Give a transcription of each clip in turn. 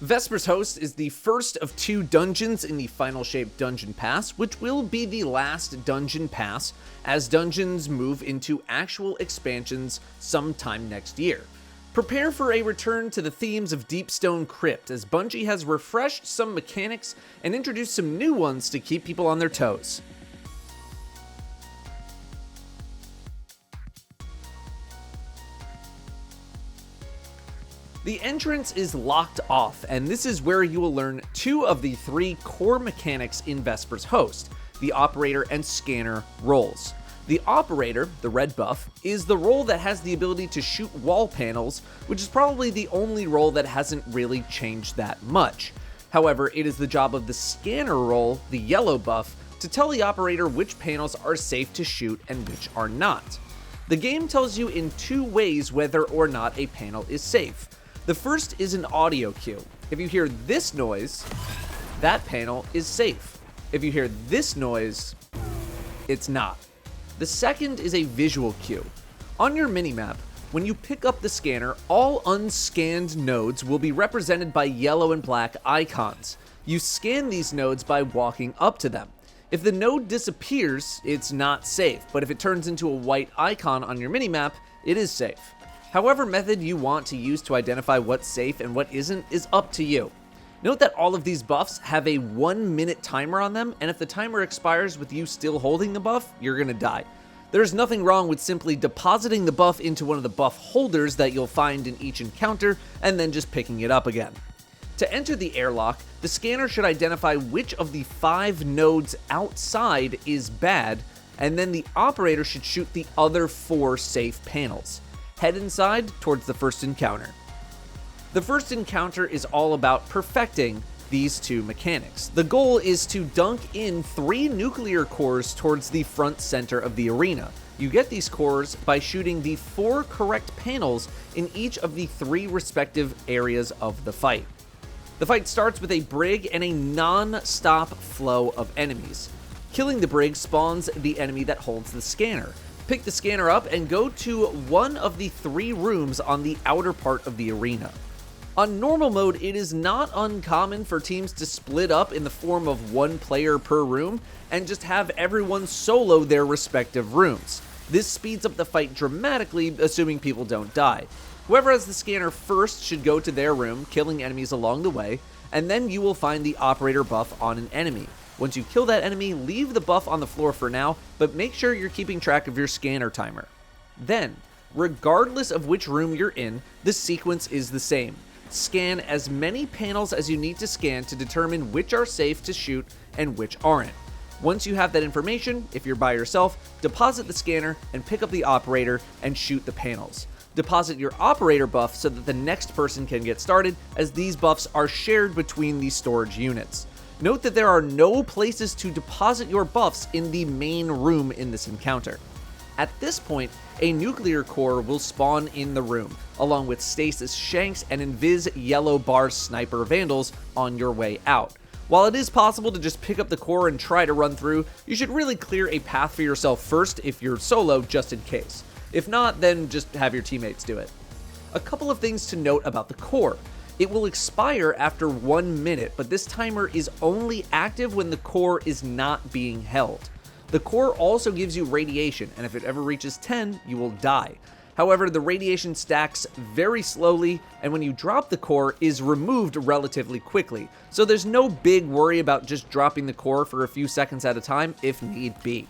Vesper's Host is the first of 2 dungeons in the Final Shape Dungeon Pass, which will be the last dungeon pass as dungeons move into actual expansions sometime next year. Prepare for a return to the themes of Deepstone Crypt, as Bungie has refreshed some mechanics and introduced some new ones to keep people on their toes. The entrance is locked off, and this is where you will learn 2 of the 3 core mechanics in Vesper's Host, the Operator and Scanner roles. The Operator, the red buff, is the role that has the ability to shoot wall panels, which is probably the only role that hasn't really changed that much. However, it is the job of the Scanner role, the yellow buff, to tell the Operator which panels are safe to shoot and which are not. The game tells you in 2 ways whether or not a panel is safe. The first is an audio cue. If you hear this noise, that panel is safe. If you hear this noise, it's not. The second is a visual cue. On your minimap, when you pick up the scanner, all unscanned nodes will be represented by yellow and black icons. You scan these nodes by walking up to them. If the node disappears, it's not safe, but if it turns into a white icon on your minimap, it is safe. However method you want to use to identify what's safe and what isn't is up to you. Note that all of these buffs have a 1-minute timer on them, and if the timer expires with you still holding the buff, you're gonna die. There's nothing wrong with simply depositing the buff into one of the buff holders that you'll find in each encounter, and then just picking it up again. To enter the airlock, the scanner should identify which of the 5 nodes outside is bad, and then the operator should shoot the other 4 safe panels. Head inside towards the first encounter. The first encounter is all about perfecting these 2 mechanics. The goal is to dunk in 3 nuclear cores towards the front center of the arena. You get these cores by shooting the 4 correct panels in each of the 3 respective areas of the fight. The fight starts with a brig and a non-stop flow of enemies. Killing the brig spawns the enemy that holds the scanner. Pick the scanner up and go to one of the 3 rooms on the outer part of the arena. On normal mode, it is not uncommon for teams to split up in the form of 1 player per room and just have everyone solo their respective rooms. This speeds up the fight dramatically, assuming people don't die. Whoever has the scanner first should go to their room, killing enemies along the way, and then you will find the operator buff on an enemy. Once you kill that enemy, leave the buff on the floor for now, but make sure you're keeping track of your scanner timer. Then, regardless of which room you're in, the sequence is the same. Scan as many panels as you need to scan to determine which are safe to shoot and which aren't. Once you have that information, if you're by yourself, deposit the scanner and pick up the operator and shoot the panels. Deposit your operator buff so that the next person can get started, as these buffs are shared between the storage units. Note that there are no places to deposit your buffs in the main room in this encounter. At this point, a nuclear core will spawn in the room, along with stasis shanks and invis yellow bar sniper vandals on your way out. While it is possible to just pick up the core and try to run through, you should really clear a path for yourself first if you're solo, just in case. If not, then just have your teammates do it. A couple of things to note about the core. It will expire after 1 minute, but this timer is only active when the core is not being held. The core also gives you radiation, and if it ever reaches 10, you will die. However, the radiation stacks very slowly, and when you drop the core, is removed relatively quickly. So there's no big worry about just dropping the core for a few seconds at a time if need be.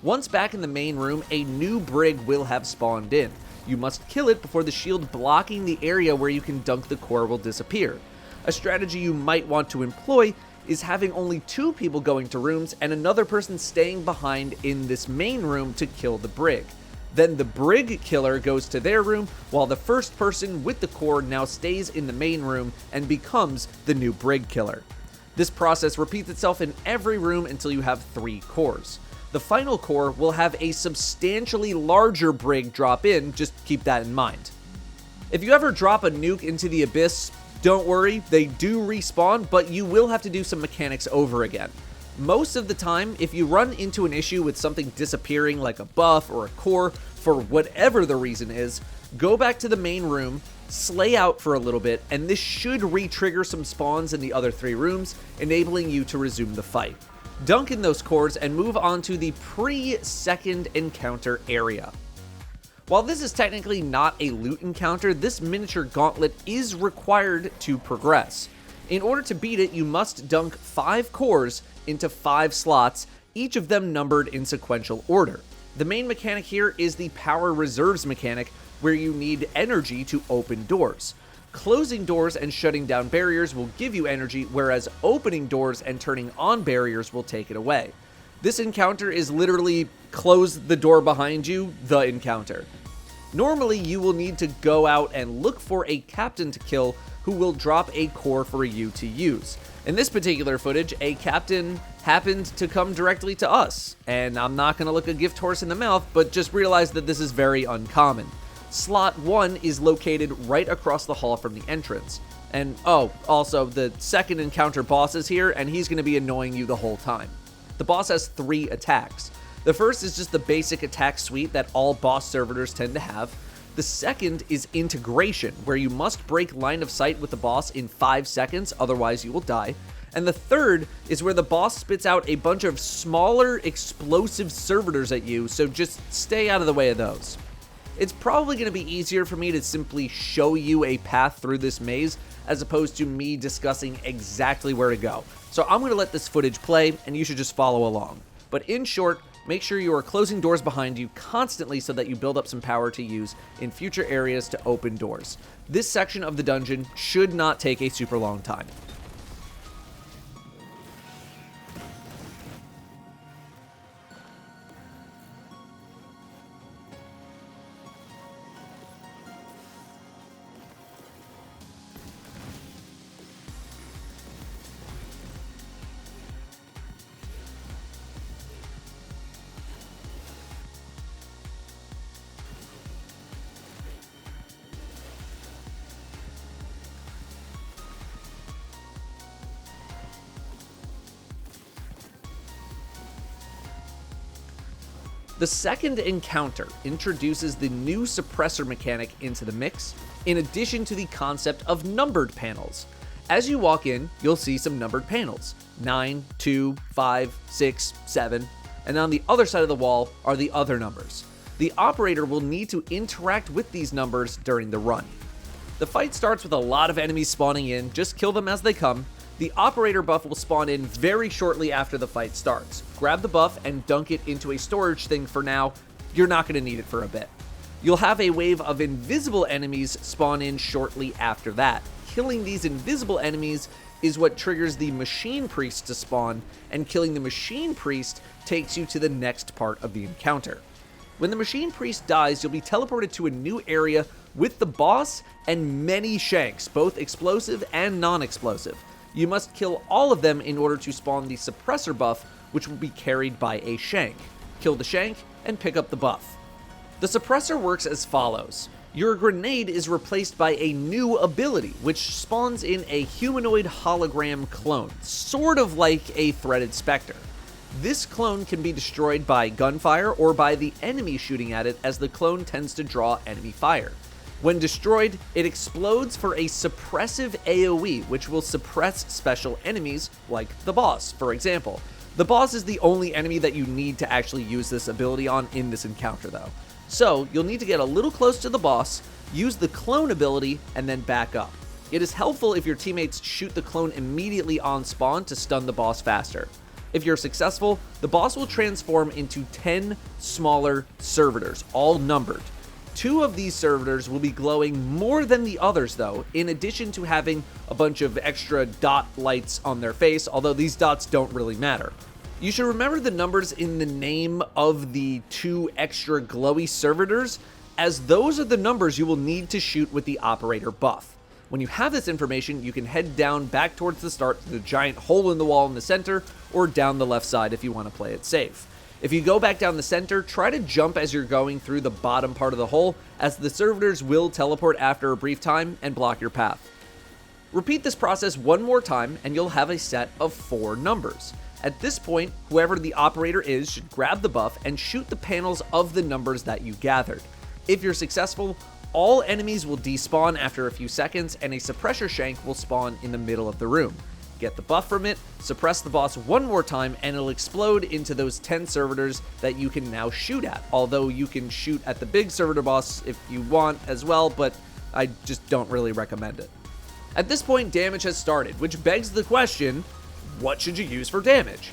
Once back in the main room, a new brig will have spawned in. You must kill it before the shield blocking the area where you can dunk the core will disappear. A strategy you might want to employ is having only 2 people going to rooms and another person staying behind in this main room to kill the brig. Then the brig killer goes to their room, while the first person with the core now stays in the main room and becomes the new brig killer. This process repeats itself in every room until you have 3 cores. The final core will have a substantially larger brig drop in, just keep that in mind. If you ever drop a nuke into the abyss, don't worry, they do respawn, but you will have to do some mechanics over again. Most of the time, if you run into an issue with something disappearing like a buff or a core, for whatever the reason is, go back to the main room, Slay out for a little bit, and this should re-trigger some spawns in the other 3 rooms, enabling you to resume the fight. Dunk in those cores and move on to the pre-second encounter area. While this is technically not a loot encounter, this miniature gauntlet is required to progress. In order to beat it, you must dunk 5 cores into 5 slots, each of them numbered in sequential order. The main mechanic here is the power reserves mechanic, where you need energy to open doors. Closing doors and shutting down barriers will give you energy, whereas opening doors and turning on barriers will take it away. This encounter is literally close the door behind you, the encounter. Normally, you will need to go out and look for a captain to kill who will drop a core for you to use. In this particular footage, a captain happened to come directly to us, and I'm not going to look a gift horse in the mouth, but just realize that this is very uncommon. Slot 1 is located right across the hall from the entrance. And also, the second encounter boss is here, and he's going to be annoying you the whole time. The boss has 3 attacks. The first is just the basic attack suite that all boss servitors tend to have. The second is integration, where you must break line of sight with the boss in 5 seconds, otherwise you will die. And the third is where the boss spits out a bunch of smaller explosive servitors at you, so just stay out of the way of those. It's probably going to be easier for me to simply show you a path through this maze as opposed to me discussing exactly where to go. So I'm going to let this footage play and you should just follow along. But in short, make sure you are closing doors behind you constantly so that you build up some power to use in future areas to open doors. This section of the dungeon should not take a super long time. The second encounter introduces the new suppressor mechanic into the mix, in addition to the concept of numbered panels. As you walk in, you'll see some numbered panels, 9, 2, 5, 6, 7, and on the other side of the wall are the other numbers. The operator will need to interact with these numbers during the run. The fight starts with a lot of enemies spawning in, just kill them as they come. The operator buff will spawn in very shortly after the fight starts. Grab the buff and dunk it into a storage thing for now. You're not going to need it for a bit. You'll have a wave of invisible enemies spawn in shortly after that. Killing these invisible enemies is what triggers the machine priest to spawn, and killing the machine priest takes you to the next part of the encounter. When the machine priest dies, you'll be teleported to a new area with the boss and many shanks, both explosive and non-explosive. You must kill all of them in order to spawn the suppressor buff, which will be carried by a shank. Kill the shank and pick up the buff. The suppressor works as follows. Your grenade is replaced by a new ability, which spawns in a humanoid hologram clone, sort of like a threaded specter. This clone can be destroyed by gunfire or by the enemy shooting at it, as the clone tends to draw enemy fire. When destroyed, it explodes for a suppressive AoE, which will suppress special enemies, like the boss, for example. The boss is the only enemy that you need to actually use this ability on in this encounter, though. So, you'll need to get a little close to the boss, use the clone ability, and then back up. It is helpful if your teammates shoot the clone immediately on spawn to stun the boss faster. If you're successful, the boss will transform into 10 smaller servitors, all numbered. 2 of these servitors will be glowing more than the others though, in addition to having a bunch of extra dot lights on their face, although these dots don't really matter. You should remember the numbers in the name of the 2 extra glowy servitors, as those are the numbers you will need to shoot with the operator buff. When you have this information, you can head down back towards the start to the giant hole in the wall in the center, or down the left side if you want to play it safe. If you go back down the center, try to jump as you're going through the bottom part of the hole, as the servitors will teleport after a brief time and block your path. Repeat this process one more time and you'll have a set of 4 numbers. At this point, whoever the operator is should grab the buff and shoot the panels of the numbers that you gathered. If you're successful, All enemies will despawn after a few seconds, and a suppressor shank will spawn in the middle of the room. Get the buff from it, suppress the boss one more time, and it'll explode into those 10 servitors that you can now shoot at. Although you can shoot at the big servitor boss if you want as well, but I just don't really recommend it. At this point, damage has started, which begs the question, what should you use for damage?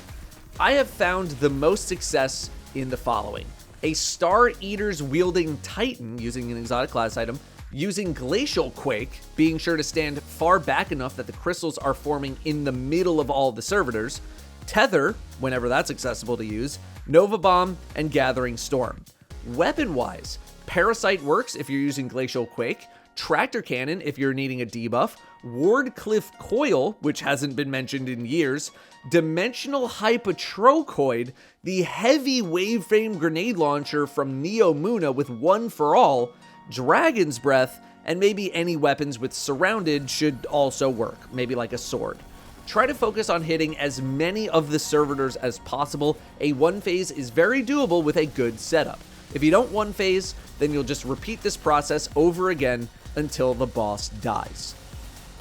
I have found the most success in the following. A Star Eaters wielding Titan using an exotic class item, using Glacial Quake, being sure to stand far back enough that the crystals are forming in the middle of all the servitors, Tether, whenever that's accessible to use, Nova Bomb, and Gathering Storm. Weapon-wise, Parasite works if you're using Glacial Quake, Tractor Cannon if you're needing a debuff, Wardcliff Coil, which hasn't been mentioned in years, Dimensional Hypotrochoid, the heavy waveframe grenade launcher from Neo Muna with One for All, Dragon's Breath, and maybe any weapons with Surrounded should also work, maybe like a sword. Try to focus on hitting as many of the servitors as possible. A one phase is very doable with a good setup. If you don't one phase, then you'll just repeat this process over again until the boss dies.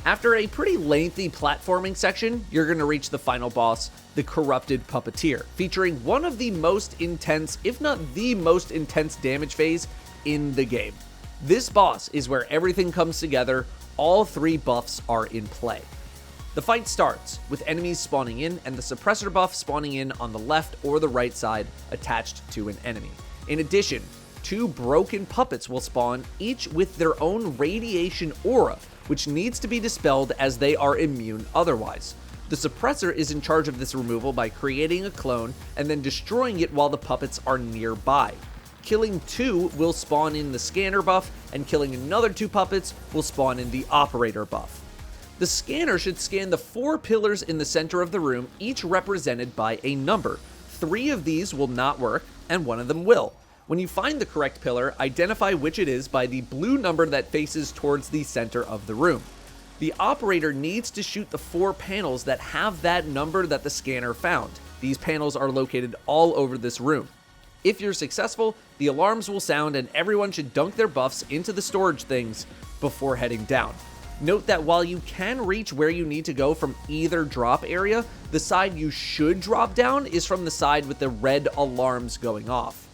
After a pretty lengthy platforming section, you're going to reach the final boss, the Corrupted Puppeteer, featuring one of the most intense, if not the most intense damage phase in the game. This boss is where everything comes together, all three buffs are in play. The fight starts with enemies spawning in and the suppressor buff spawning in on the left or the right side attached to an enemy. In addition, 2 broken puppets will spawn, each with their own radiation aura, which needs to be dispelled as they are immune otherwise. The suppressor is in charge of this removal by creating a clone and then destroying it while the puppets are nearby. Killing 2 will spawn in the scanner buff, and killing another 2 puppets will spawn in the operator buff. The scanner should scan the 4 pillars in the center of the room, each represented by a number. 3 of these will not work, and 1 of them will. When you find the correct pillar, identify which it is by the blue number that faces towards the center of the room. The operator needs to shoot the 4 panels that have that number that the scanner found. These panels are located all over this room. If you're successful, the alarms will sound and everyone should dunk their buffs into the storage things before heading down. Note that while you can reach where you need to go from either drop area, the side you should drop down is from the side with the red alarms going off.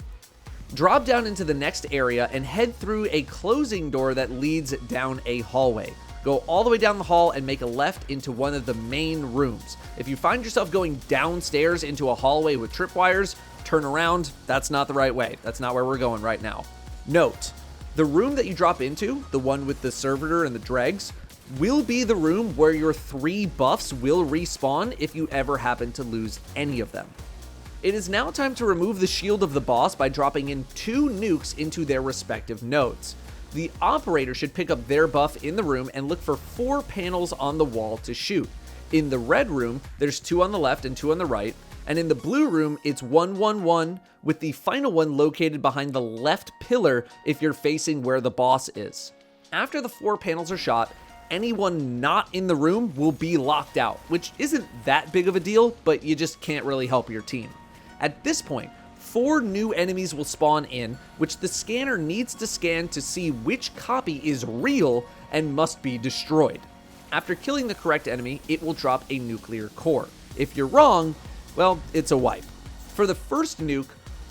Drop down into the next area and head through a closing door that leads down a hallway. Go all the way down the hall and make a left into one of the main rooms. If you find yourself going downstairs into a hallway with tripwires, turn around. That's not the right way. That's not where we're going right now. Note, the room that you drop into, the one with the servitor and the dregs, will be the room where your 3 buffs will respawn if you ever happen to lose any of them. It is now time to remove the shield of the boss by dropping in 2 nukes into their respective nodes. The operator should pick up their buff in the room and look for 4 panels on the wall to shoot. In the red room, there's 2 on the left and 2 on the right, and in the blue room, it's 1, 1, 1, with the final one located behind the left pillar if you're facing where the boss is. After the 4 panels are shot, anyone not in the room will be locked out, which isn't that big of a deal, but you just can't really help your team. At this point, 4 new enemies will spawn in, which the scanner needs to scan to see which copy is real and must be destroyed. After killing the correct enemy, it will drop a nuclear core. If you're wrong, well, it's a wipe. For the first nuke,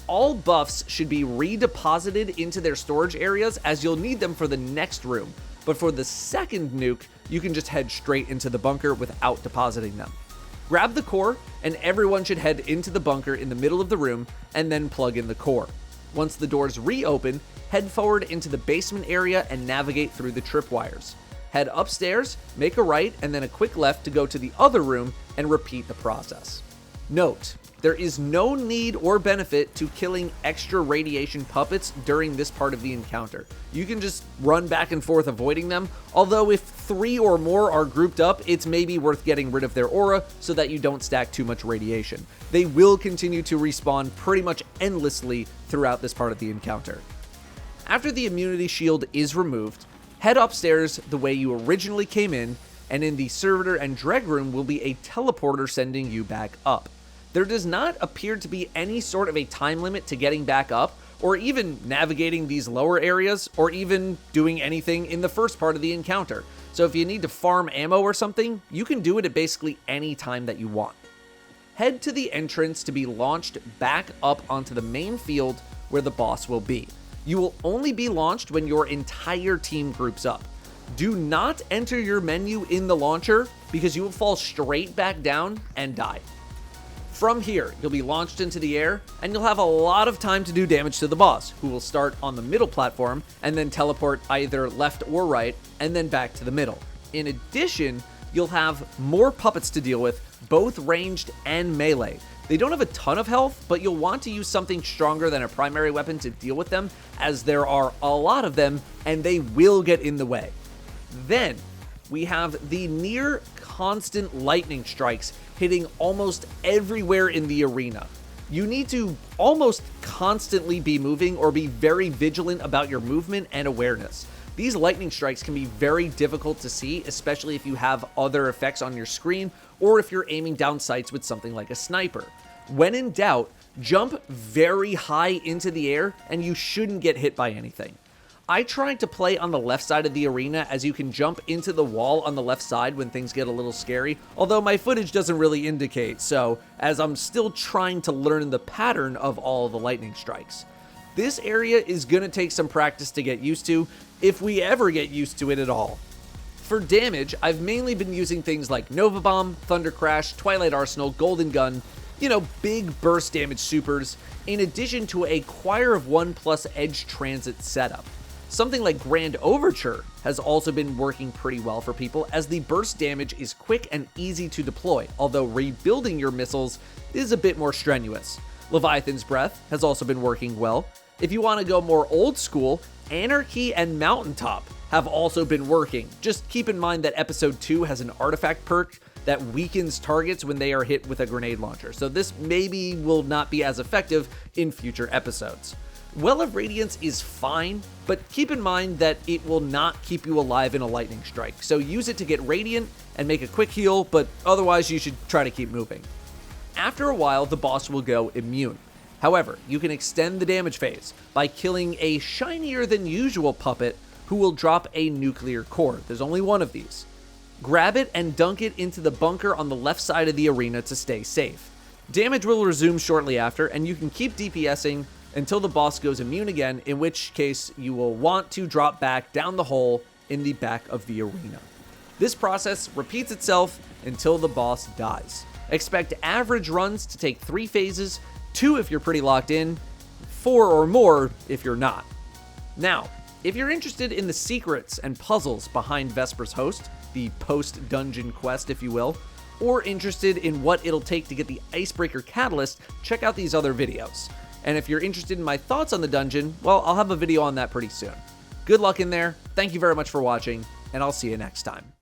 all buffs should be redeposited into their storage areas as you'll need them for the next room. But for the second nuke, you can just head straight into the bunker without depositing them. Grab the core, and everyone should head into the bunker in the middle of the room, and then plug in the core. Once the doors reopen, head forward into the basement area and navigate through the tripwires. Head upstairs, make a right, and then a quick left to go to the other room, and repeat the process. Note, there is no need or benefit to killing extra radiation puppets during this part of the encounter. You can just run back and forth avoiding them, although if 3 or more are grouped up, it's maybe worth getting rid of their aura so that you don't stack too much radiation. They will continue to respawn pretty much endlessly throughout this part of the encounter. After the immunity shield is removed, head upstairs the way you originally came in, and in the servitor and dreg room will be a teleporter sending you back up. There does not appear to be any sort of a time limit to getting back up, or even navigating these lower areas, or even doing anything in the first part of the encounter. So if you need to farm ammo or something, you can do it at basically any time that you want. Head to the entrance to be launched back up onto the main field where the boss will be. You will only be launched when your entire team groups up. Do not enter your menu in the launcher because you will fall straight back down and die. From here, you'll be launched into the air, and you'll have a lot of time to do damage to the boss, who will start on the middle platform and then teleport either left or right, and then back to the middle. In addition, you'll have more puppets to deal with, both ranged and melee. They don't have a ton of health, but you'll want to use something stronger than a primary weapon to deal with them, as there are a lot of them, and they will get in the way. Then, we have the near constant lightning strikes hitting almost everywhere in the arena. You need to almost constantly be moving or be very vigilant about your movement and awareness. These lightning strikes can be very difficult to see, especially if you have other effects on your screen or if you're aiming down sights with something like a sniper. When in doubt, jump very high into the air and you shouldn't get hit by anything. I tried to play on the left side of the arena, as you can jump into the wall on the left side when things get a little scary, although my footage doesn't really indicate so, as I'm still trying to learn the pattern of all the lightning strikes. This area is going to take some practice to get used to, if we ever get used to it at all. For damage, I've mainly been using things like Nova Bomb, Thunder Crash, Twilight Arsenal, Golden Gun, big burst damage supers, in addition to a Choir of One plus Edge Transit setup. Something like Grand Overture has also been working pretty well for people, as the burst damage is quick and easy to deploy, although rebuilding your missiles is a bit more strenuous. Leviathan's Breath has also been working well. If you want to go more old school, Anarchy and Mountaintop have also been working. Just keep in mind that Episode 2 has an artifact perk that weakens targets when they are hit with a grenade launcher, so this maybe will not be as effective in future episodes. Well of Radiance is fine, but keep in mind that it will not keep you alive in a lightning strike, so use it to get Radiant and make a quick heal, but otherwise you should try to keep moving. After a while, the boss will go immune. However, you can extend the damage phase by killing a shinier than usual puppet who will drop a nuclear core. There's only one of these. Grab it and dunk it into the bunker on the left side of the arena to stay safe. Damage will resume shortly after, and you can keep DPSing until the boss goes immune again, in which case you will want to drop back down the hole in the back of the arena. This process repeats itself until the boss dies. Expect average runs to take 3 phases, 2 if you're pretty locked in, 4 or more if you're not. Now, if you're interested in the secrets and puzzles behind Vesper's host, the post-dungeon quest if you will, or interested in what it'll take to get the Icebreaker Catalyst, check out these other videos. And if you're interested in my thoughts on the dungeon, well, I'll have a video on that pretty soon. Good luck in there, thank you very much for watching, and I'll see you next time.